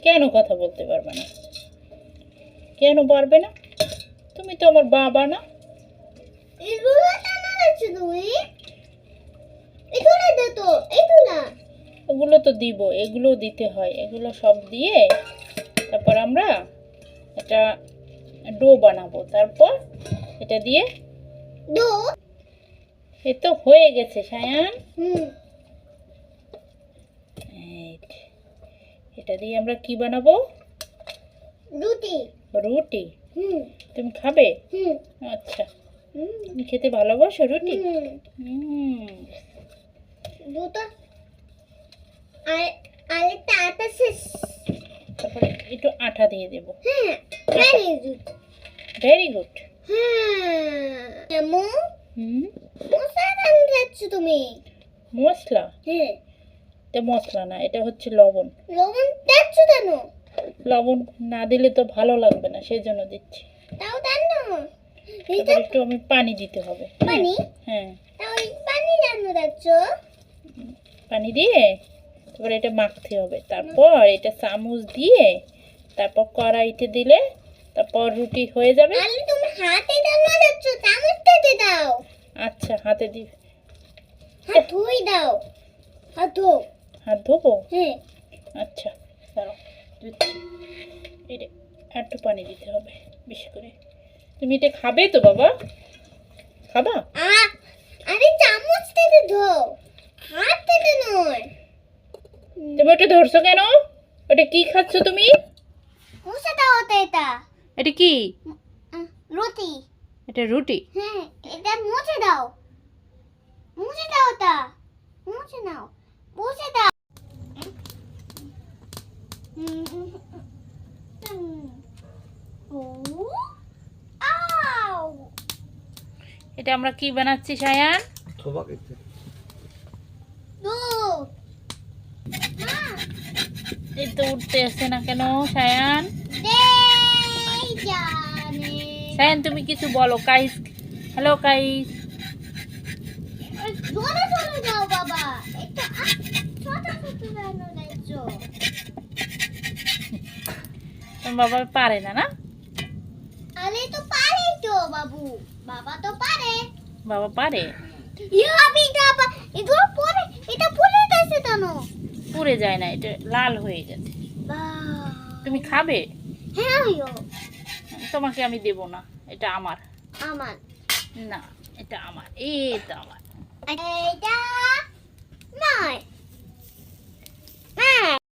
কেন কথা বলতে পারবে না? কেন পারবে না? তুমি তো আমার বাবা না? এগুলো কেন দিচ্ছ তুমি? এগুলো দে তো, এগুলো। এগুলো তো দিব, এগুলো দিতে হয়, এগুলো সব দিয়ে তারপর আমরা একটা ডো বানাবো। তারপর এটা দিয়ে ডো? এই তো হয়ে গেছে সায়ান। এটা দিয়ে আমরা কি বানাবো? রুটি। রুটি। তুমি খাবে? আচ্ছা, তুমি খেতে ভালোবাসো রুটি? দুটো আর আরেকটা আটা শেষ। তারপরে একটু আটা দিয়ে দেবো। হ্যাঁ, ভেরি গুড। Very good. হ্যাঁ, এমন মশলা কেন দিচ্ছ তুমি? মশলা? হ্যাঁ। এটা মশলা না, এটা হচ্ছে লবণ। লবণ দিচ্ছ কেন? লবণ না দিলে তো ভালো লাগবে না, সেই জন্য দিচ্ছি। তাও দেন না। তারপর একটু আমি পানি দিতে হবে। পানি? হ্যাঁ। তাও এই পানি কেন দিচ্ছ? পানি দিয়ে তারপর এটা মাখতে হবে। তারপর এটা চামচ দিয়ে তারপর কড়াইতে দিলে তারপর রুটি হয়ে যাবে। আরে তুমি হাতে কেন দিচ্ছ? চামচটাতে দাও। আচ্ছা, হাতে দিই। হাত ধুই দাও। হাত ধো। হাত ধোবো? হ্যাঁ। আচ্ছা, দাঁড়াও দিচ্ছি। এটা একটু পানি দিতে হবে বেশি করে। তুমি এটা খাবে তো বাবা? খাবা? আরে চামচটাতে ধো, হাতটাতে নয়। তুমি ওটা ধরছো কেন? ওটা কি খাচ্ছ তুমি? মুছে দাও তো এটা। এটা কি? রুটি। এটা রুটি? হ্যাঁ, এটা মুছে দাও। মুছে দাও এটা। মুছে নাও। মুছে দাও। ও আউ। এটা আমরা কি বানাচ্ছি সায়ান? দুধ। মা, এই তো উঠতে আসছে না কেন সায়ান? দেই জানে। সায়ান তুমি কিছু বলো। কাইস, হ্যালো কাইস। জোরে জোরে যাও বাবা। এটা ছোট ছোট কেন দিচ্ছ? তোমার বাবা পারে না না? আরে তো পারে তো বাবু। বাবা তো পারে। বাবা পারে? এটা পরে এটা পুড়ে গেছে কেন? পুড়ে যায় না, এটা লাল হয়ে গেছে। তুমি খাবে? হ্যাঁ হইও। তোমাকে আমি দেব না, এটা আমার। আমার না, এটা আমার, এটা আমার। এটা নয়।